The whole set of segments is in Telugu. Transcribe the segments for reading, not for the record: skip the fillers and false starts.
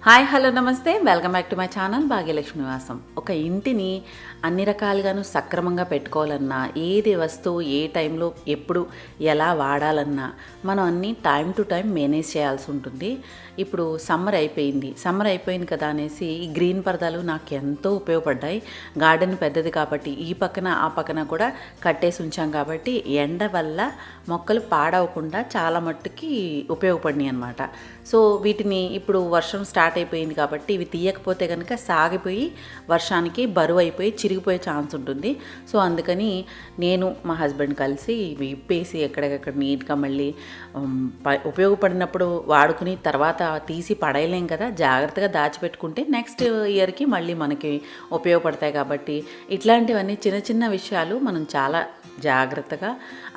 హాయ్ హలో నమస్తే welcome back to my channel Bhagyalakshmi నివాసం. ఒక ఇంటిని అన్ని రకాలుగాను సక్రమంగా పెట్టుకోవాలన్నా, ఏది వస్తువు ఏ టైంలో ఎప్పుడు ఎలా వాడాలన్నా మనం అన్నీ టైం టు టైం మేనేజ్ చేయాల్సి ఉంటుంది. ఇప్పుడు సమ్మర్ అయిపోయింది కదా అనేసి ఈ గ్రీన్ పరదాలు నాకు ఎంతో ఉపయోగపడ్డాయి. గార్డెన్ పెద్దది కాబట్టి ఈ పక్కన ఆ పక్కన కూడా కట్టేసి ఉంచాం కాబట్టి ఎండ వల్ల మొక్కలు పాడవకుండా చాలా మట్టుకి ఉపయోగపడినాయి అన్నమాట. సో వీటిని ఇప్పుడు వర్షం స్టార్ట్ అయిపోయింది కాబట్టి ఇవి తీయకపోతే కనుక సాగిపోయి వర్షానికి బరువు అయిపోయి చిరిగిపోయే ఛాన్స్ ఉంటుంది. సో అందుకని నేను మా హస్బెండ్ కలిసి ఇవి ఇప్పేసి ఎక్కడికక్కడ నీట్గా మళ్ళీ ఉపయోగపడినప్పుడు వాడుకుని తర్వాత తీసి పడేయలేం కదా, జాగ్రత్తగా దాచిపెట్టుకుంటే నెక్స్ట్ ఇయర్కి మళ్ళీ మనకి ఉపయోగపడతాయి. కాబట్టి ఇట్లాంటివన్నీ చిన్న చిన్న విషయాలు మనం చాలా జాగ్రత్తగా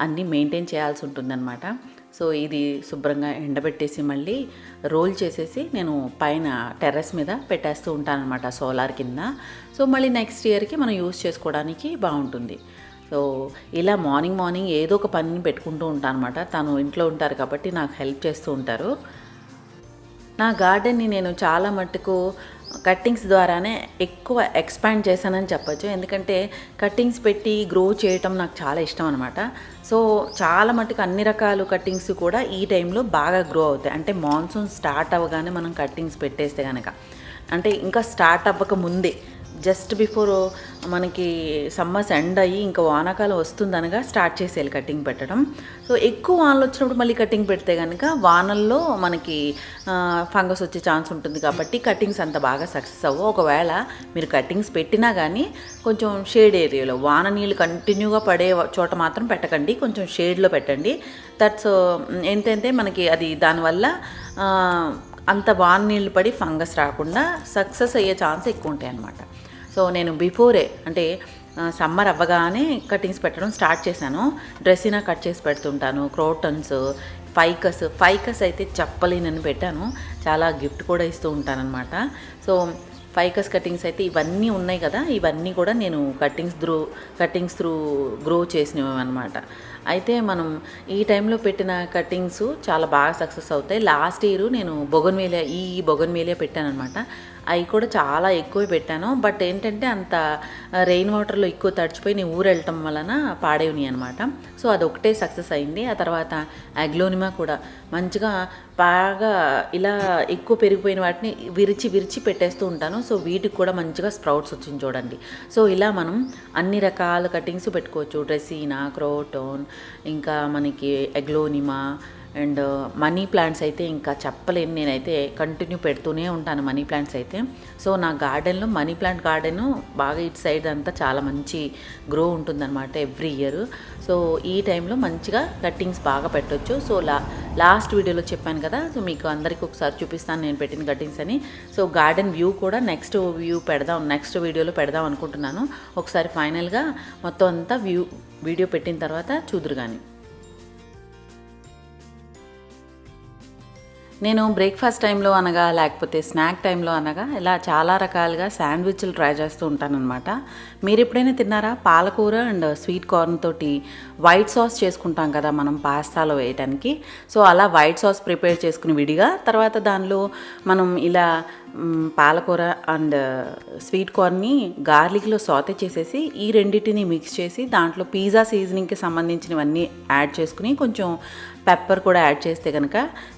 అన్నీ మెయింటైన్ చేయాల్సి ఉంటుందన్నమాట. సో ఇది శుభ్రంగా ఎండబెట్టేసి మళ్ళీ రోల్ చేసేసి నేను పైన టెర్రస్ మీద పెట్టేస్తూ ఉంటానన్నమాట, సోలార్ కింద. సో మళ్ళీ నెక్స్ట్ ఇయర్కి మనం యూస్ చేసుకోవడానికి బాగుంటుంది. సో ఇలా మార్నింగ్ ఏదో ఒక పనిని పెట్టుకుంటూ ఉంటాను అనమాట. తను ఇంట్లో ఉంటారు కాబట్టి నాకు హెల్ప్ చేస్తూ ఉంటారు. నా గార్డెన్ని నేను చాలా మట్టుకు కట్టింగ్స్ ద్వారానే ఎక్కువ ఎక్స్పాండ్ చేశానని చెప్పచ్చు. ఎందుకంటే కట్టింగ్స్ పెట్టి గ్రో చేయటం నాకు చాలా ఇష్టం అనమాట. సో చాలా మట్టుకు అన్ని రకాల కట్టింగ్స్ కూడా ఈ టైంలో బాగా గ్రో అవుతాయి. అంటే మాన్సూన్ స్టార్ట్ అవ్వగానే మనం కట్టింగ్స్ పెట్టేస్తే కనుక, అంటే ఇంకా స్టార్ట్ అవ్వక ముందే జస్ట్ బిఫోర్ మనకి సమ్మర్స్ ఎండ్ అయ్యి ఇంకా వానాకాలం వస్తుందనగా స్టార్ట్ చేసేయాలి కటింగ్ పెట్టడం. సో ఎక్కువ వానలు వచ్చినప్పుడు మళ్ళీ కటింగ్ పెడితే కనుక వానల్లో మనకి ఫంగస్ వచ్చే ఛాన్స్ ఉంటుంది కాబట్టి కటింగ్స్ అంత బాగా సక్సెస్ అవ్వవు. ఒకవేళ మీరు కటింగ్స్ పెట్టినా కానీ కొంచెం షేడ్ ఏరియాలో, వాన నీళ్ళు కంటిన్యూగా పడే చోట మాత్రం పెట్టకండి, కొంచెం షేడ్లో పెట్టండి. దట్స్ ఏంటంటే మనకి అది దానివల్ల అంత వాన నీళ్ళు పడి ఫంగస్ రాకుండా సక్సెస్ అయ్యే ఛాన్స్ ఎక్కువ ఉంటాయి అన్నమాట. సో నేను బిఫోరే అంటే సమ్మర్ అవ్వగానే కటింగ్స్ పెట్టడం స్టార్ట్ చేశాను. డ్రెస్సినా కట్ చేసి పెడుతుంటాను, క్రోటన్స్, ఫైకస్ అయితే చెప్పలేనని పెట్టాను, చాలా గిఫ్ట్ కూడా ఇస్తూ ఉంటానన్నమాట. సో ఫైకస్ కటింగ్స్ అయితే ఇవన్నీ ఉన్నాయి కదా, ఇవన్నీ కూడా నేను కటింగ్స్ త్రూ గ్రో చేసినవి అనమాట. అయితే మనం ఈ టైంలో పెట్టిన కటింగ్స్ చాలా బాగా సక్సెస్ అవుతాయి. లాస్ట్ ఇయర్ నేను బొగన్వేలియా పెట్టాను అనమాట. అవి కూడా చాలా ఎక్కువ పెట్టాను. బట్ ఏంటంటే అంత రెయిన్ వాటర్లో ఎక్కువ తడిచిపోయి నేను ఊరు వెళ్ళటం వలన పాడేవి అనమాట. సో అదొకటే సక్సెస్ అయింది. ఆ తర్వాత అగ్లోనిమా కూడా మంచిగా బాగా ఇలా ఎక్కువ పెరిగిపోయిన వాటిని విరిచి పెట్టేస్తూ ఉంటాను. సో వీటికి కూడా మంచిగా స్ప్రౌట్స్ వచ్చింది చూడండి. సో ఇలా మనం అన్ని రకాల కటింగ్స్ పెట్టుకోవచ్చు. డ్రెస్సీనా, క్రోటోన్, ఇంకా మనకి అగ్లోనిమా అండ్ మనీ ప్లాంట్స్ అయితే ఇంకా చెప్పలేను, నేనైతే కంటిన్యూ పెడుతూనే ఉంటాను మనీ ప్లాంట్స్ అయితే. సో నా గార్డెన్లో మనీ ప్లాంట్ గార్డెను బాగా ఇటు సైడ్ అంతా చాలా మంచి గ్రో ఉంటుందన్నమాట ఎవ్రీ ఇయర్. సో ఈ టైంలో మంచిగా కట్టింగ్స్ బాగా పెట్టవచ్చు. సో లాస్ట్ వీడియోలో చెప్పాను కదా, సో మీకు అందరికీ ఒకసారి చూపిస్తాను నేను పెట్టిన కట్టింగ్స్ అని. సో గార్డెన్ వ్యూ కూడా నెక్స్ట్ వీడియోలో పెడదాం అనుకుంటున్నాను. ఒకసారి ఫైనల్గా మొత్తం అంతా వీడియో పెట్టిన తర్వాత చూదురు కానీ. నేను బ్రేక్ఫాస్ట్ టైంలో అనగా లేకపోతే స్నాక్ టైంలో అనగా ఇలా చాలా రకాలుగా శాండ్విచ్లు ట్రై చేస్తూ ఉంటానన్నమాట. మీరు ఎప్పుడైనా తిన్నారా? పాలకూర అండ్ స్వీట్ కార్న్ తోటి వైట్ సాస్ చేసుకుంటాం కదా మనం పాస్తాలో వేయటానికి. సో అలా వైట్ సాస్ ప్రిపేర్ చేసుకుని విడిగా, తర్వాత దానిలో మనం ఇలా పాలకూర అండ్ స్వీట్ కార్న్ని గార్లిక్లో సాతే చేసేసి ఈ రెండింటిని మిక్స్ చేసి దాంట్లో పిజ్జా సీజనింగ్కి సంబంధించినవన్నీ యాడ్ చేసుకుని కొంచెం పెప్పర్ కూడా యాడ్ చేస్తే కనుక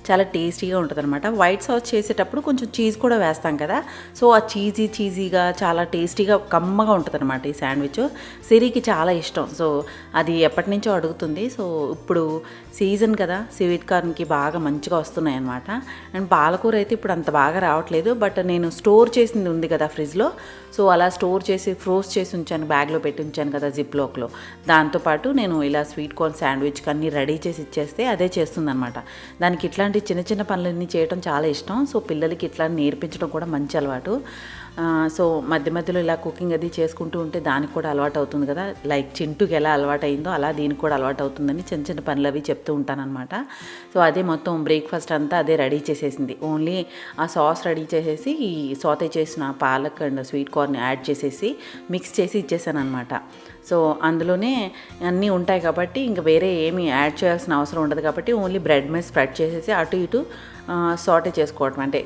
చాలా టేస్టీగా ఉంటుంది అనమాట. వైట్ సాస్ చేసేటప్పుడు కొంచెం చీజ్ కూడా వేస్తాం కదా, సో ఆ చీజీగా చాలా టేస్టీగా కమ్మగా ఉంటుంది అనమాట ఈ శాండ్విచ్. సిరికి చాలా ఇష్టం, సో అది ఎప్పటి నుంచో అడుగుతుంది. సో ఇప్పుడు సీజన్ కదా, స్వీట్ కార్న్కి బాగా మంచిగా వస్తున్నాయి అనమాట. అండ్ పాలకూర అయితే ఇప్పుడు అంత బాగా రావట్లేదు, బట్ నేను స్టోర్ చేసింది ఉంది కదా ఫ్రిడ్జ్లో, సో అలా స్టోర్ చేసి ఫ్రోజ్ చేసి ఉంచాను, బ్యాగ్లో పెట్టి ఉంచాను కదా జిప్లాక్లో. దాంతోపాటు నేను ఇలా స్వీట్ కార్న్ శాండ్విచ్కి అన్నీ రెడీ చేసి ఇచ్చేస్తే అదే చేస్తుందన్నమాట. దానికి ఇట్లాంటి చిన్న పనులన్నీ చేయడం చాలా ఇష్టం. సో పిల్లలకి ఇట్లా నేర్పించడం కూడా మంచి అలవాటు. సో మధ్యలో ఇలా కుకింగ్ అది చేసుకుంటూ ఉంటే దానికి కూడా అలవాటు అవుతుంది కదా, లైక్ చింటూకి ఎలా అలవాటు అయిందో అలా దీనికి కూడా అలవాటు అవుతుందని చిన్న పనులు అవి చెప్తూ ఉంటానన్నమాట. సో అదే మొత్తం బ్రేక్ఫాస్ట్ అంతా అదే రెడీ చేసేసింది. ఓన్లీ ఆ సాస్ రెడీ చేసేసి ఈ సోతే చేసిన palak and sweet corn add చేసేసి మిక్స్ చేసి ఇచ్చేసాను అనమాట. సో అందులోనే అన్నీ ఉంటాయి కాబట్టి ఇంక వేరే ఏమీ యాడ్ చేయాల్సిన అవసరం ఉండదు కాబట్టి ఓన్లీ బ్రెడ్ మీద స్ప్రెడ్ చేసేసి అటు ఇటు సాటే చేసుకోవటం, అంటే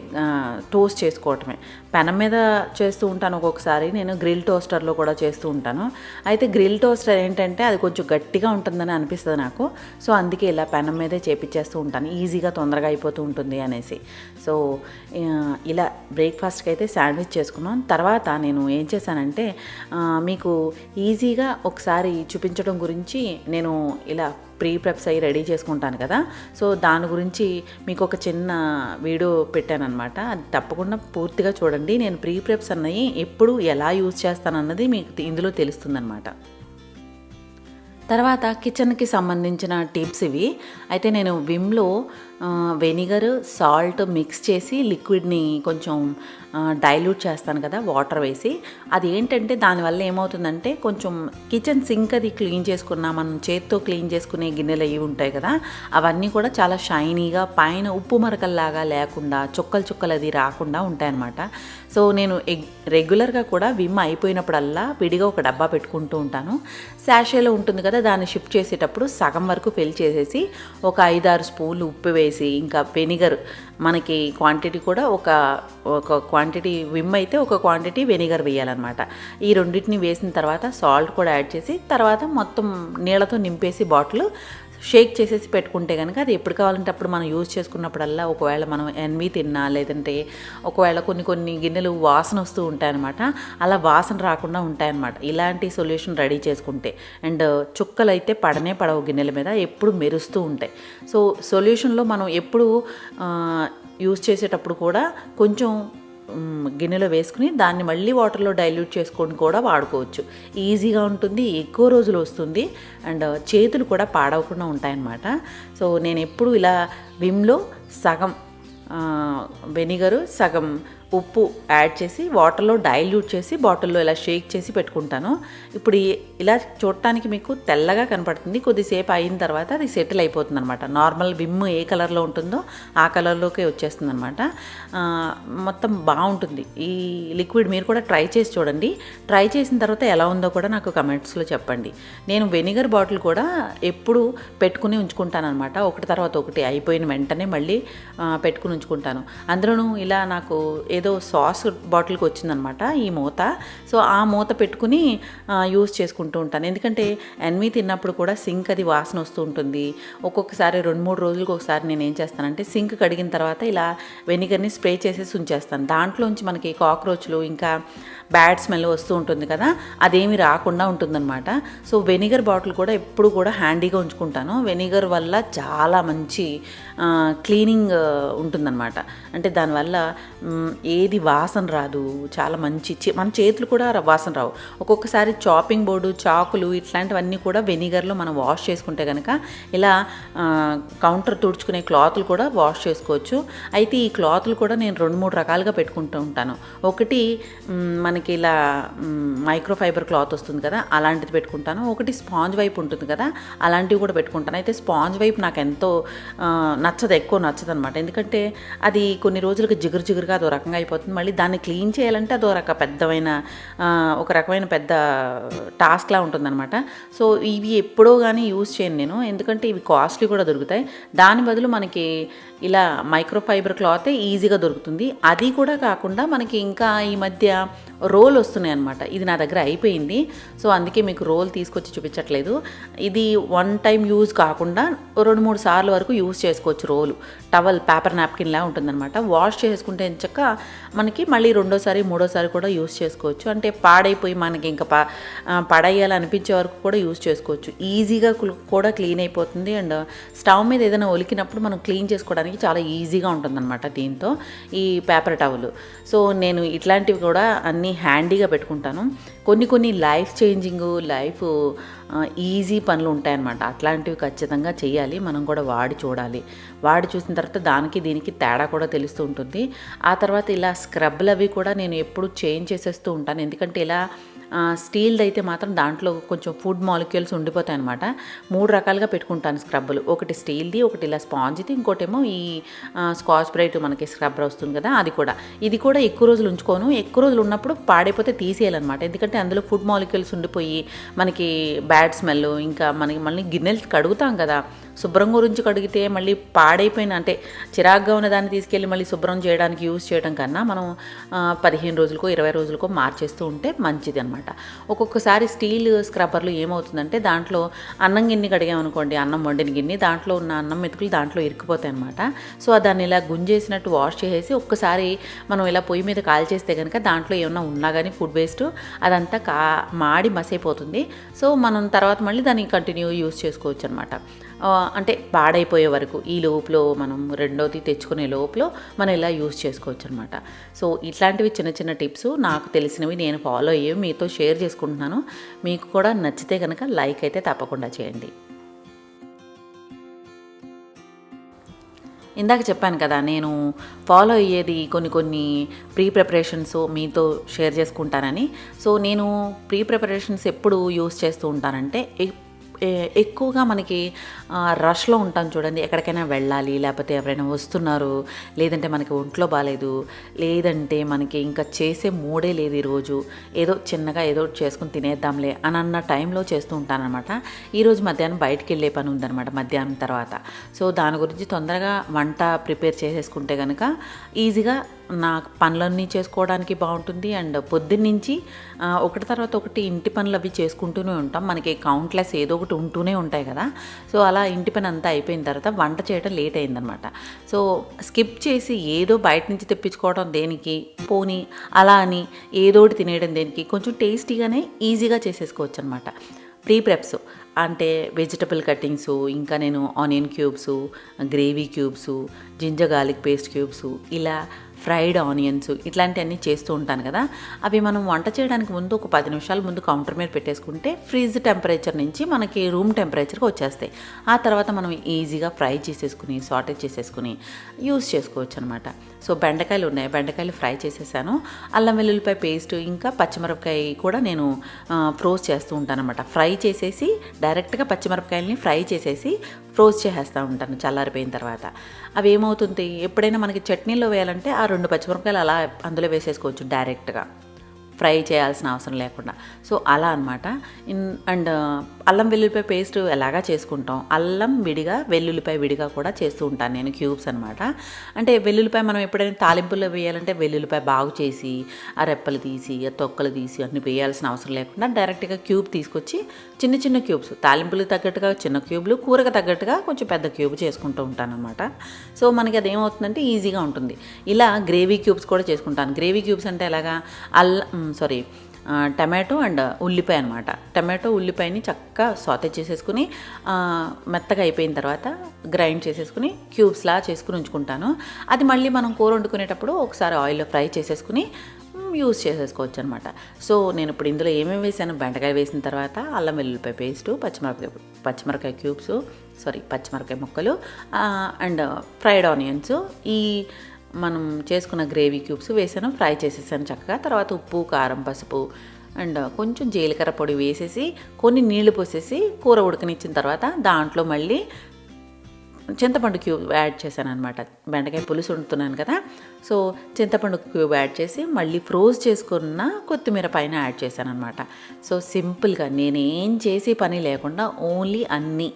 టోస్ట్ చేసుకోవటమే. పెనం మీద చేస్తూ ఉంటాను, ఒక్కొక్కసారి నేను గ్రిల్ టోస్టర్లో కూడా చేస్తూ ఉంటాను. అయితే గ్రిల్ టోస్టర్ ఏంటంటే అది కొంచెం గట్టిగా ఉంటుందని అనిపిస్తుంది నాకు. సో అందుకే ఇలా పెనం మీదే చేపిచ్చేస్తూ ఉంటాను, ఈజీగా తొందరగా అయిపోతూ ఉంటుంది అనేసి. సో ఇలా బ్రేక్ఫాస్ట్కి అయితే శాండ్విచ్ చేసుకున్నాను. తర్వాత నేను ఏం చేశానంటే మీకు ఈజీగా ఒకసారి చూపించడం గురించి నేను ఇలా ప్రీ ప్రెప్స్ అయ్యి రెడీ చేసుకుంటాను కదా, సో దాని గురించి మీకు ఒక చిన్న వీడియో పెట్టానన్నమాట. అది తప్పకుండా పూర్తిగా చూడండి. నేను ప్రీ ప్రెప్స్ అన్నవి ఎప్పుడు ఎలా యూజ్ చేస్తానన్నది మీకు ఇందులో తెలుస్తుందన్నమాట. తర్వాత కిచెన్కి సంబంధించిన టిప్స్ ఇవి. అయితే నేను విమ్లో వెనిగర్, సాల్ట్ మిక్స్ చేసి లిక్విడ్ని కొంచెం డైల్యూట్ చేస్తాను కదా వాటర్ వేసి. అది ఏంటంటే దానివల్ల ఏమవుతుందంటే కొంచెం కిచెన్ సింక్ అది క్లీన్ చేసుకున్నా, మనం చేత్తో క్లీన్ చేసుకునే గిన్నెలు అవి ఉంటాయి కదా, అవన్నీ కూడా చాలా షైనీగా, పైన ఉప్పు మరకల్లాగా లేకుండా, చుక్కలు అది రాకుండా ఉంటాయన్నమాట. సో నేను రెగ్యులర్గా కూడా విమ్ అయిపోయినప్పుడల్లా విడిగా ఒక డబ్బా పెట్టుకుంటూ ఉంటాను. శాషేలో ఉంటుంది కదా, దాన్ని షిఫ్ట్ చేసేటప్పుడు సగం వరకు ఫిల్ చేసేసి ఒక 5-6 స్పూన్లు ఉప్పు వేసి, ఇంకా వెనిగర్ మనకి క్వాంటిటీ కూడా ఒక క్వాంటిటీ విమ్ అయితే ఒక క్వాంటిటీ వెనిగర్ వేయాలన్నమాట. ఈ రెండింటిని వేసిన తర్వాత సాల్ట్ కూడా యాడ్ చేసి, తర్వాత మొత్తం నీళ్ళతో నింపేసి బాటిల్ షేక్ చేసేసి పెట్టుకుంటే కనుక అది ఎప్పుడు కావాలంటే అప్పుడు మనం యూజ్ చేసుకున్నప్పుడల్లా, ఒకవేళ మనం ఎన్వి తిన్నా, లేదంటే ఒకవేళ కొన్ని గిన్నెలు వాసన వస్తూ ఉంటాయన్నమాట, అలా వాసన రాకుండా ఉంటాయన్నమాట ఇలాంటి సొల్యూషన్ రెడీ చేసుకుంటే. అండ్ చుక్కలు అయితే పడవు గిన్నెల మీద, ఎప్పుడు మెరుస్తూ ఉంటాయి. సో సొల్యూషన్లో మనం ఎప్పుడు యూజ్ చేసేటప్పుడు కూడా కొంచెం గిన్నెలో వేసుకుని దాన్ని మళ్ళీ వాటర్లో డైల్యూట్ చేసుకొని కూడా వాడుకోవచ్చు. ఈజీగా ఉంటుంది, ఎక్కువ రోజులు వస్తుంది, అండ్ చేతులు కూడా పాడవకుండా ఉంటాయన్నమాట. సో నేను ఎప్పుడు ఇలా విమ్లో సగం వెనిగరు, సగం ఉప్పు యాడ్ చేసి వాటర్లో డైల్యూట్ చేసి బాటిల్లో ఇలా షేక్ చేసి పెట్టుకుంటాను. ఇప్పుడు ఇలా చూడటానికి మీకు తెల్లగా కనపడుతుంది, కొద్దిసేపు అయిన తర్వాత అది సెటిల్ అయిపోతుంది అనమాట. నార్మల్ విమ్ ఏ కలర్లో ఉంటుందో ఆ కలర్లోకే వచ్చేస్తుంది అనమాట. మొత్తం బాగుంటుంది ఈ లిక్విడ్. మీరు కూడా ట్రై చేసి చూడండి. ట్రై చేసిన తర్వాత ఎలా ఉందో కూడా నాకు కమెంట్స్లో చెప్పండి. నేను వెనిగర్ బాటిల్ కూడా ఎప్పుడు పెట్టుకుని ఉంచుకుంటాను అనమాట, ఒకటి తర్వాత ఒకటి అయిపోయిన వెంటనే మళ్ళీ పెట్టుకుని ఉంచుకుంటాను. అందులోనూ ఇలా నాకు ఏదో సాస్ బాటిల్కి వచ్చిందనమాట ఈ మూత. సో ఆ మూత పెట్టుకుని యూజ్ చేసుకుంటూ ఉంటాను. ఎందుకంటే ఎన్వి తిన్నప్పుడు కూడా సింక్ అది వాసన వస్తూ ఉంటుంది. ఒక్కొక్కసారి 2-3 రోజులకు ఒకసారి నేను ఏం చేస్తానంటే సింక్ కడిగిన తర్వాత ఇలా వెనిగర్ని స్ప్రే చేసేసి ఉంచేస్తాను. దాంట్లోంచి మనకి కాక్రోచ్లు ఇంకా బ్యాడ్ స్మెల్ వస్తూ ఉంటుంది కదా, అదేమి రాకుండా ఉంటుందన్నమాట. సో వెనిగర్ బాటిల్ కూడా ఎప్పుడు కూడా హ్యాండీగా ఉంచుకుంటాను. వెనిగర్ వల్ల చాలా మంచి క్లీనింగ్ ఉంటుందన్నమాట. అంటే దానివల్ల ఏది వాసన రాదు, చాలా మంచి మన చేతులు కూడా వాసన రావు. ఒక్కొక్కసారి చాపింగ్ బోర్డు, చాకులు ఇట్లాంటివన్నీ కూడా వెనిగర్లో మనం వాష్ చేసుకుంటే కనుక ఇలా కౌంటర్ తుడుచుకునే క్లాతులు కూడా వాష్ చేసుకోవచ్చు. అయితే ఈ క్లాతులు కూడా నేను 2-3 రకాలుగా పెట్టుకుంటూ ఉంటాను. ఒకటి మనకి ఇలా మైక్రోఫైబర్ క్లాత్ వస్తుంది కదా, అలాంటిది పెట్టుకుంటాను. ఒకటి స్పాంజ్ వైప్ ఉంటుంది కదా, అలాంటివి కూడా పెట్టుకుంటాను. అయితే స్పాంజ్ వైప్ నాకు ఎంతో ఎక్కువ నచ్చదు అనమాట. ఎందుకంటే అది కొన్ని రోజులకు జిగురుగా అదో రకంగా అయిపోతుంది. మళ్ళీ దాన్ని క్లీన్ చేయాలంటే అదో ఒక రకమైన పెద్ద టాస్క్లా ఉంటుందన్నమాట. సో ఇవి ఎప్పుడో కానీ యూజ్ చేయను నేను, ఎందుకంటే ఇవి కాస్ట్లీ కూడా దొరుకుతాయి. దాని బదులు మనకి ఇలా మైక్రోఫైబర్ క్లాతే ఈజీగా దొరుకుతుంది. అది కూడా కాకుండా మనకి ఇంకా ఈ మధ్య రోల్ వస్తున్నాయి అనమాట. ఇది నా దగ్గర అయిపోయింది, సో అందుకే మీకు రోల్ తీసుకొచ్చి చూపించట్లేదు. ఇది 1 టైం యూజ్ కాకుండా 2-3 సార్లు వరకు యూజ్ చేసుకోవచ్చు. రోలు టవల్ పేపర్ నాప్కిన్లా ఉంటుందన్నమాట. వాష్ చేసుకుంటే ఎంచక్క మనకి మళ్ళీ 2వ సారి 3వ సారి కూడా యూజ్ చేసుకోవచ్చు. అంటే పాడైపోయి మనకి ఇంకా పడేయాలి అనిపించే వరకు కూడా యూజ్ చేసుకోవచ్చు. ఈజీగా కూడా క్లీన్ అయిపోతుంది. అండ్ స్టవ్ మీద ఏదైనా ఒలికినప్పుడు మనం క్లీన్ చేసుకోవడానికి చాలా ఈజీగా ఉంటుందన్నమాట దీంతో ఈ పేపర్ టవల్. సో నేను ఇట్లాంటివి కూడా అన్నీ హ్యాండీగా పెట్టుకుంటాను. కొన్ని లైఫ్ చేంజింగ్, ఈజీ పనులు ఉంటాయన్నమాట. అట్లాంటివి ఖచ్చితంగా చేయాలి, మనం కూడా వాడి చూడాలి. వాడి చూసిన తర్వాత దానికి దీనికి తేడా కూడా తెలుస్తూ ఉంటుంది. ఆ తర్వాత ఇలా స్క్రబ్లు అవి కూడా నేను ఎప్పుడు చేంజ్ చేసేస్తూ ఉంటాను. ఎందుకంటే ఇలా స్టీల్ది అయితే మాత్రం దాంట్లో కొంచెం ఫుడ్ మాలిక్యూల్స్ ఉండిపోతాయి అనమాట. 3 రకాలుగా పెట్టుకుంటాను స్క్రబ్బులు. ఒకటి స్టీల్ది, ఒకటి ఇలా స్పాంజ్ది, ఇంకోటేమో ఈ స్కాచ్ బ్రైట్ మనకి స్క్రబ్బర్ వస్తుంది కదా, ఇది కూడా ఎక్కువ రోజులు ఉంచుకోను. ఎక్కువ రోజులు ఉన్నప్పుడు పాడైపోతే తీసేయాలన్నమాట. ఎందుకంటే అందులో ఫుడ్ మాలిక్యూల్స్ ఉండిపోయి మనకి బ్యాడ్ స్మెల్, ఇంకా మళ్ళీ గిన్నెలు కడుగుతాం కదా, శుభ్రం గురించి కడిగితే మళ్ళీ పాడైపోయిన అంటే చిరాగ్గా ఉన్న దాన్ని తీసుకెళ్ళి మళ్ళీ శుభ్రం చేయడానికి యూజ్ చేయడం కన్నా మనం 15 రోజులకో 20 రోజులకో మార్చేస్తూ ఉంటే మంచిది అనమాట. ఒక్కొక్కసారి స్టీల్ స్క్రబ్బర్లు ఏమవుతుందంటే దాంట్లో అన్నం గిన్నె కడిగామనుకోండి, అన్నం వండిన గిన్నె, దాంట్లో ఉన్న అన్నం మెతుకులు దాంట్లో ఇరుక్కుపోతాయి అనమాట. సో దాన్ని ఇలా గుంజేసినట్టు వాష్ చేసేసి ఒక్కసారి మనం ఇలా పొయ్యి మీద కాల్చేస్తే కనుక దాంట్లో ఏమన్నా ఉన్నా కానీ ఫుడ్ వేస్ట్ అదంతా మాడి మసైపోతుంది. సో మనం తర్వాత మళ్ళీ దాన్ని కంటిన్యూ యూజ్ చేసుకోవచ్చు అనమాట. అంటే పాడైపోయే వరకు ఈ లోపల మనం రెండోది తెచ్చుకునే లోపల మనం ఇలా యూజ్ చేసుకోవచ్చు అనమాట. సో ఇట్లాంటివి చిన్న చిన్న టిప్స్ నాకు తెలిసినవి నేను ఫాలో అయ్యేవి మీతో షేర్ చేసుకుంటున్నాను. మీకు కూడా నచ్చితే కనుక లైక్ అయితే తప్పకుండా చేయండి. ఇందాక చెప్పాను కదా, నేను ఫాలో అయ్యేది కొన్ని ప్రీ ప్రిపరేషన్స్ మీతో షేర్ చేసుకుంటానని. సో నేను ప్రీ ప్రిపరేషన్స్ ఎప్పుడు యూస్ చేస్తూ ఉంటానంటే ఎక్కువగా మనకి రష్లో ఉంటాం చూడండి, ఎక్కడికైనా వెళ్ళాలి, లేకపోతే ఎవరైనా వస్తున్నారు, లేదంటే మనకి ఒంట్లో బాగాలేదు, లేదంటే మనకి ఇంకా చేసే మూడే లేదు ఈరోజు, ఏదో చిన్నగా ఏదో చేసుకుని తినేద్దాంలే అని అన్న టైంలో చేస్తూ ఉంటానన్నమాట. ఈరోజు మధ్యాహ్నం బయటికి వెళ్ళే పని ఉందన్నమాట మధ్యాహ్నం తర్వాత. సో దాని గురించి తొందరగా వంట ప్రిపేర్ చేసేసుకుంటే కనుక ఈజీగా నా పనులన్నీ చేసుకోవడానికి బాగుంటుంది. అండ్ పొద్దున్నుంచి ఒకటి తర్వాత ఒకటి ఇంటి పనులు అవి చేసుకుంటూనే ఉంటాం, మనకి కౌంట్లెస్ ఏదో ఒకటి ఉంటూనే ఉంటాయి కదా. సో అలా ఇంటి పని అంతా అయిపోయిన తర్వాత వంట చేయడం లేట్ అయిందనమాట. సో స్కిప్ చేసి ఏదో బయట నుంచి తెప్పించుకోవడం దేనికి, పోనీ అలా అని ఏదోటి తినేయడం దేనికి, కొంచెం టేస్టీగానే ఈజీగా చేసేసుకోవచ్చు అనమాట. ప్రీ ప్రెప్స్ అంటే వెజిటబుల్ కటింగ్స్, ఇంకా నేను onion cubes, gravy cubes, ginger garlic paste cubes, ఇలా ఫ్రైడ్ ఆనియన్స్ ఇట్లాంటివన్నీ చేస్తూ ఉంటాను కదా. అవి మనం వంట చేయడానికి ముందు ఒక 10 నిమిషాల ముందు కౌంటర్ మీద పెట్టేసుకుంటే ఫ్రిడ్జ్ టెంపరేచర్ నుంచి మనకి రూమ్ టెంపరేచర్కి వచ్చేస్తాయి. ఆ తర్వాత మనం ఈజీగా ఫ్రై చేసేసుకుని సాటేజ్ చేసేసుకుని యూస్ చేసుకోవచ్చు అనమాట. సో బెండకాయలు ఉన్నాయి, బెండకాయలు ఫ్రై చేసేసాను. అల్లం వెల్లుల్లిపాయ పేస్ట్ ఇంకా పచ్చిమిరపకాయ కూడా నేను ఫ్రోజ్ చేస్తూ ఉంటాను అనమాట. ఫ్రై చేసేసి డైరెక్ట్గా పచ్చిమిరపకాయలని ఫ్రై చేసేసి ఫ్రోజ్ చేసేస్తూ ఉంటాను చల్లారిపోయిన తర్వాత. అవి ఏమవుతుంది, ఎప్పుడైనా మనకి చట్నీలో వేయాలంటే ఆ 2 పచ్చిమిరపకాయలు అలా అందులో వేసేసుకోవచ్చు డైరెక్ట్గా, ఫ్రై చేయాల్సిన అవసరం లేకుండా. సో అలా అనమాట. అండ్ అల్లం వెల్లుల్లిపాయ పేస్ట్ ఎలాగా చేసుకుంటాం, అల్లం విడిగా వెల్లుల్లిపాయ విడిగా కూడా చేస్తూ ఉంటాను నేను, క్యూబ్స్ అనమాట. అంటే వెల్లుల్లిపాయ మనం ఎప్పుడైనా తాలింపుల్లో వేయాలంటే వెల్లుల్లిపాయ బాగు చేసి ఆ రెప్పలు తీసి ఆ తొక్కలు తీసి అన్నీ వేయాల్సిన అవసరం లేకుండా డైరెక్ట్గా క్యూబ్ తీసుకొచ్చి చిన్న చిన్న క్యూబ్స్, తాలింపులకు తగ్గట్టుగా చిన్న క్యూబ్లు, కూరకు తగ్గట్టుగా కొంచెం పెద్ద క్యూబ్ చేసుకుంటూ ఉంటాను అనమాట. సో మనకి అది ఏమవుతుందంటే ఈజీగా ఉంటుంది. ఇలా గ్రేవీ క్యూబ్స్ కూడా చేసుకుంటాను. గ్రేవీ క్యూబ్స్ అంటే ఎలాగా, టమాటో అండ్ ఉల్లిపాయ అనమాట. టమాటో ఉల్లిపాయని చక్కగా సాటే చేసేసుకుని మెత్తగా అయిపోయిన తర్వాత గ్రైండ్ చేసేసుకుని క్యూబ్స్లా చేసుకుని ఉంచుకుంటాను. అది మళ్ళీ మనం కూర వండుకునేటప్పుడు ఒకసారి ఆయిల్లో ఫ్రై చేసేసుకుని యూజ్ చేసేసుకోవచ్చు అనమాట. సో నేను ఇప్పుడు ఇందులో ఏమేమి వేసాను, బెండకాయ వేసిన తర్వాత అల్లం వెల్లుల్లిపాయ పేస్టు, పచ్చిమిరపకాయ క్యూబ్స్, పచ్చిమిరపకాయ ముక్కలు అండ్ ఫ్రైడ్ ఆనియన్స్, ఈ మనం చేసుకున్న గ్రేవీ క్యూబ్స్ వేసాను, ఫ్రై చేసేసాను చక్కగా. తర్వాత ఉప్పు, కారం, పసుపు అండ్ కొంచెం జీలకర్ర పొడి వేసేసి కొన్ని నీళ్లు పోసేసి కూర ఉడకనిచ్చిన తర్వాత దాంట్లో మళ్ళీ చింతపండు క్యూబ్ యాడ్ చేశాను అనమాట. బెండకాయ పులుసు వండుతున్నాను కదా, సో చింతపండు క్యూబ్ యాడ్ చేసి మళ్ళీ ఫ్రోజ్ చేసుకున్న కొత్తిమీర పైన యాడ్ చేశాను అనమాట. సో సింపుల్గా నేనేం చేసే పని లేకుండా ఓన్లీ అన్నీ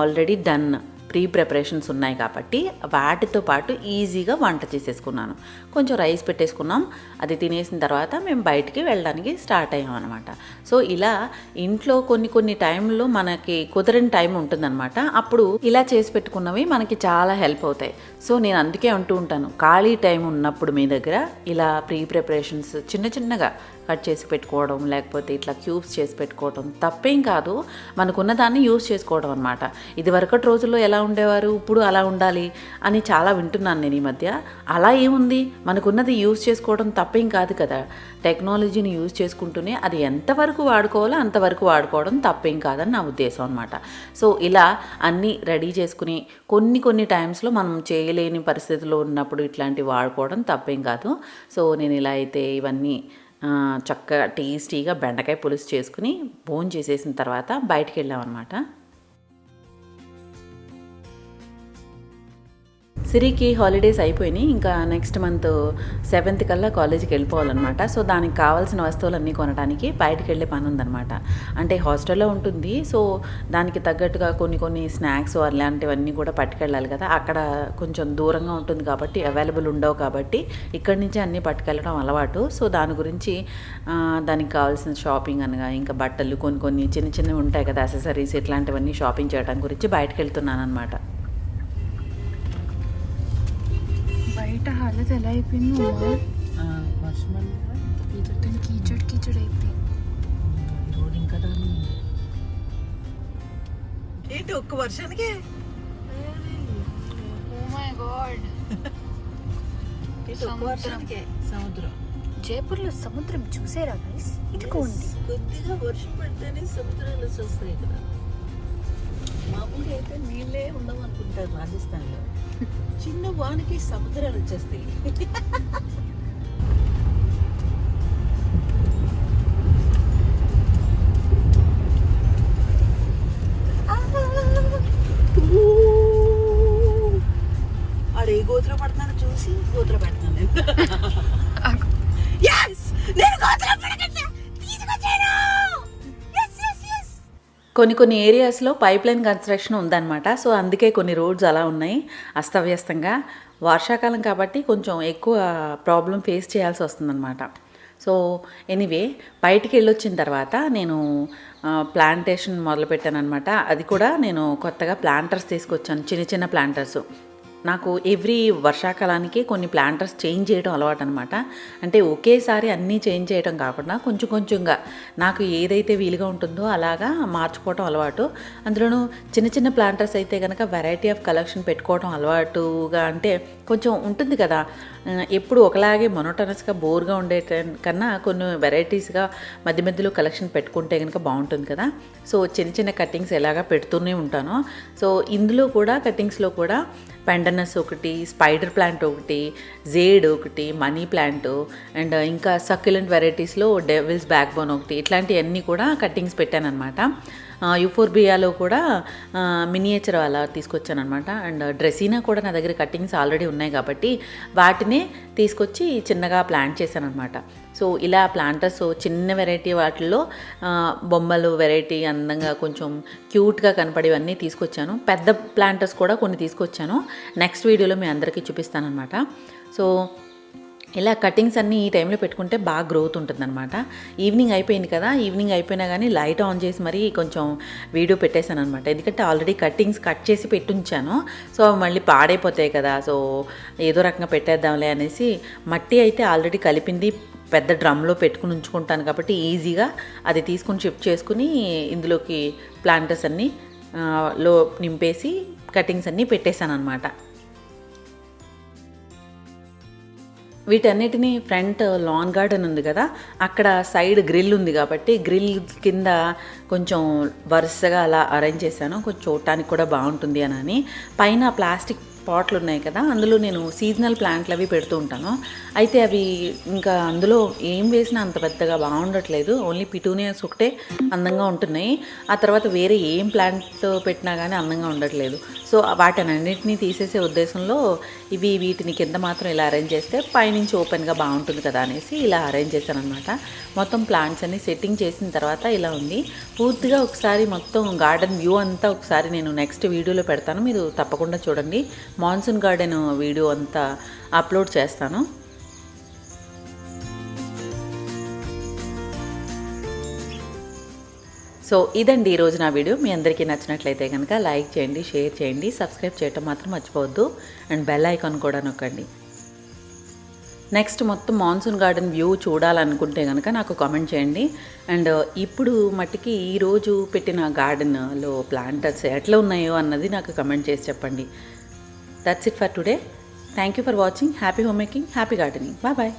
ఆల్రెడీ డన్ ప్రీ ప్రిపరేషన్స్ ఉన్నాయి కాబట్టి వాటితో పాటు ఈజీగా వంట చేసేసుకున్నాను. కొంచెం రైస్ పెట్టేసుకున్నాం, అది తినేసిన తర్వాత మేము బయటికి వెళ్ళడానికి స్టార్ట్ అయ్యాం అనమాట. సో ఇలా ఇంట్లో కొన్ని టైంలో మనకి కుదరని టైం ఉంటుందన్నమాట. అప్పుడు ఇలా చేసి పెట్టుకున్నవి మనకి చాలా హెల్ప్ అవుతాయి. సో నేను అందుకే అంటూ ఉంటాను, ఖాళీ టైం ఉన్నప్పుడు మీ దగ్గర ఇలా ప్రీ ప్రిపరేషన్స్ చిన్నగా కట్ చేసి పెట్టుకోవడం, లేకపోతే ఇట్లా క్యూబ్స్ చేసి పెట్టుకోవడం తప్పేం కాదు. మనకున్న దాన్ని యూజ్ చేసుకోవడం అనమాట. ఇది వరకటి రోజుల్లో ఎలా ఉండేవారు, ఇప్పుడు అలా ఉండాలి అని చాలా వింటున్నాను నేను ఈ మధ్య. అలా ఏముంది, మనకున్నది యూజ్ చేసుకోవడం తప్పేం కాదు కదా. టెక్నాలజీని యూజ్ చేసుకుంటూనే అది ఎంతవరకు వాడుకోవాలో అంతవరకు వాడుకోవడం తప్పేం కాదని నా ఉద్దేశం అనమాట. సో ఇలా అన్నీ రెడీ చేసుకుని కొన్ని టైమ్స్లో మనం చేయలేని పరిస్థితుల్లో ఉన్నప్పుడు ఇట్లాంటివి వాడుకోవడం తప్పేం కాదు. సో నేను ఇలా అయితే ఇవన్నీ చక్కగా టేస్టీగా బెండకాయ పులుసు చేసుకుని భోజనం చేసేసిన తర్వాత బయటికి వెళ్ళామన్నమాట. సిరికి హాలిడేస్ అయిపోయినాయి. ఇంకా నెక్స్ట్ మంత్ 7th కల్లా కాలేజీకి వెళ్ళిపోవాలన్నమాట. సో దానికి కావాల్సిన వస్తువులన్నీ కొనడానికి బయటికి వెళ్ళే పని ఉందన్నమాట. అంటే హాస్టల్లో ఉంటుంది. సో దానికి తగ్గట్టుగా కొన్ని స్నాక్స్ అలాంటివన్నీ కూడా పట్టుకెళ్ళాలి కదా. అక్కడ కొంచెం దూరంగా ఉంటుంది కాబట్టి అవైలబుల్ ఉండవు కాబట్టి ఇక్కడి నుంచి అన్నీ పట్టుకెళ్ళడం అలవాటు. సో దాని గురించి దానికి కావాల్సిన షాపింగ్ అనగా ఇంకా బట్టలు కొన్ని చిన్నవి ఉంటాయి కదా, అసెసరీస్ ఇట్లాంటివన్నీ షాపింగ్ చేయడం గురించి బయటకు వెళ్తున్నాను అనమాట. బయట హాలత్ ఎలా అయిపోయింది వర్షం కీచడ్ అయిపోయింది. ఏంటి ఒక్క వర్షానికి సముద్రం. జైపూర్లో సముద్రం చూసారా గైస్? ఇదిగోండి. కొద్దిగా వర్షం పడితేనే సముద్రాలు వస్తాయి కదా. మామూలుగా అయితే నీళ్ళే ఉండవు అనుకుంటారు రాజస్థాన్లో. చిన్న వానికి సముద్రాలు వచ్చేస్తాయి. ఆడు ఏ గోత్ర పడుతున్నాడు చూసి గోత్ర పెడతాను నేను. కొన్ని ఏరియాస్లో పైప్ లైన్ కన్స్ట్రక్షన్ ఉందన్నమాట. సో అందుకే కొన్ని రోడ్స్ అలా ఉన్నాయి అస్తవ్యస్తంగా. వర్షాకాలం కాబట్టి కొంచెం ఎక్కువ ప్రాబ్లం ఫేస్ చేయాల్సి వస్తుందన్నమాట. సో ఎనీవే బయటికి వెళ్ళొచ్చిన తర్వాత నేను ప్లాంటేషన్ మొదలుపెట్టాను అనమాట. అది కూడా నేను కొత్తగా ప్లాంటర్స్ తీసుకొచ్చాను, చిన్న ప్లాంటర్స్. నాకు ఎవ్రీ వర్షాకాలానికి కొన్ని ప్లాంటర్స్ చేంజ్ చేయడం అలవాటు అనమాట. అంటే ఒకేసారి అన్నీ చేంజ్ చేయడం కాకుండా కొంచెంగా నాకు ఏదైతే వీలుగా ఉంటుందో అలాగా మార్చుకోవడం అలవాటు. అందులోనూ చిన్న ప్లాంటర్స్ అయితే కనుక వెరైటీ ఆఫ్ కలెక్షన్ పెట్టుకోవడం అలవాటుగా, అంటే కొంచెం ఉంటుంది కదా, ఎప్పుడు ఒకలాగే మొనోటనస్గా బోర్గా ఉండే కన్నా కొన్ని వెరైటీస్గా మధ్యలో కలెక్షన్ పెట్టుకుంటే కనుక బాగుంటుంది కదా. సో చిన్న కట్టింగ్స్ ఎలాగా పెడుతూనే ఉంటాను. సో ఇందులో కూడా కట్టింగ్స్లో కూడా పెండనస్ ఒకటి, స్పైడర్ ప్లాంట్ ఒకటి, జేడ్ ఒకటి, మనీ ప్లాంట్ అండ్ ఇంకా సక్యులెంట్ వెరైటీస్లో డెవిల్స్ బ్యాక్ బోన్ ఒకటి, ఇట్లాంటివన్నీ కూడా కట్టింగ్స్ పెట్టాను అనమాట. యూఫోర్బియాలో కూడా మినియేచర్ అలా తీసుకొచ్చాను అనమాట. అండ్ డ్రెసీనా కూడా నా దగ్గర కట్టింగ్స్ ఆల్రెడీ ఉన్నాయి కాబట్టి వాటినే తీసుకొచ్చి చిన్నగా ప్లాంట్ చేశాను అనమాట. సో ఇలా ప్లాంటర్స్ చిన్న వెరైటీ వాటిల్లో బొమ్మలు వెరైటీ అందంగా కొంచెం క్యూట్గా కనపడేవన్నీ తీసుకొచ్చాను. పెద్ద ప్లాంటర్స్ కూడా కొన్ని తీసుకొచ్చాను. నెక్స్ట్ వీడియోలో మీ అందరికీ చూపిస్తాను అనమాట. సో ఇలా కటింగ్స్ అన్నీ ఈ టైంలో పెట్టుకుంటే బాగా గ్రోత్ ఉంటుందన్నమాట. ఈవినింగ్ అయిపోయింది కదా, ఈవినింగ్ అయిపోయినా కానీ లైట్ ఆన్ చేసి మరీ కొంచెం వీడియో పెట్టేశాను అనమాట. ఎందుకంటే ఆల్రెడీ కట్టింగ్స్ కట్ చేసి పెట్టుంచాను. సో మళ్ళీ పాడైపోతాయి కదా, సో ఏదో రకంగా పెట్టేద్దాంలే అనేసి మట్టి అయితే ఆల్రెడీ కలిపింది పెద్ద డ్రమ్లో పెట్టుకుని ఉంచుకుంటాను కాబట్టి ఈజీగా అది తీసుకుని షిఫ్ట్ చేసుకుని ఇందులోకి ప్లాంటర్స్ అన్నీ లో నింపేసి కటింగ్స్ అన్నీ పెట్టేశాను అనమాట. వీటన్నిటినీ ఫ్రంట్ లాన్ గార్డెన్ ఉంది కదా, అక్కడ సైడ్ గ్రిల్ ఉంది కాబట్టి గ్రిల్ కింద కొంచెం వరుసగా అలా అరేంజ్ చేశాను, కొంచెం చూడటానికి కూడా బాగుంటుంది అని. పైన ప్లాస్టిక్ పాట్లు ఉన్నాయి కదా, అందులో నేను సీజనల్ ప్లాంట్లు అవి పెడుతూ ఉంటాను. అయితే అవి ఇంకా అందులో ఏం వేసినా అంత పెద్దగా బాగుండట్లేదు, ఓన్లీ పిటూనియాస్ ఒకటే అందంగా ఉంటున్నాయి. ఆ తర్వాత వేరే ఏం ప్లాంట్ పెట్టినా కానీ అందంగా ఉండట్లేదు. సో వాటినన్నింటినీ తీసేసే ఉద్దేశంలో వీటిని కింద మాత్రం ఇలా అరేంజ్ చేస్తే పైనుంచి ఓపెన్గా బాగుంటుంది కదా అనేసి ఇలా అరేంజ్ చేశాను అనమాట. మొత్తం ప్లాంట్స్ అన్ని సెట్టింగ్ చేసిన తర్వాత ఇలా ఉంది. పూర్తిగా ఒకసారి మొత్తం గార్డెన్ వ్యూ అంతా ఒకసారి నేను నెక్స్ట్ వీడియోలో పెడతాను, మీరు తప్పకుండా చూడండి. మాన్సూన్ గార్డెన్ వీడియో అంతా అప్లోడ్ చేస్తాను. సో ఇదండి ఈరోజు నా వీడియో. మీ అందరికీ నచ్చినట్లయితే కనుక లైక్ చేయండి, షేర్ చేయండి, సబ్స్క్రైబ్ చేయటం మాత్రం మర్చిపోవద్దు. అండ్ బెల్ ఐకాన్ కూడా నొక్కండి. నెక్స్ట్ మొత్తం మాన్సూన్ గార్డెన్ వ్యూ చూడాలనుకుంటే కనుక నాకు కామెంట్ చేయండి. అండ్ ఇప్పుడు మట్టికి ఈరోజు పెట్టిన గార్డెన్లో ప్లాంటర్స్ ఎట్లా ఉన్నాయో అన్నది నాకు కమెంట్ చేసి చెప్పండి. That's it for today. Thank you for watching. Happy home making, happy gardening. Bye bye.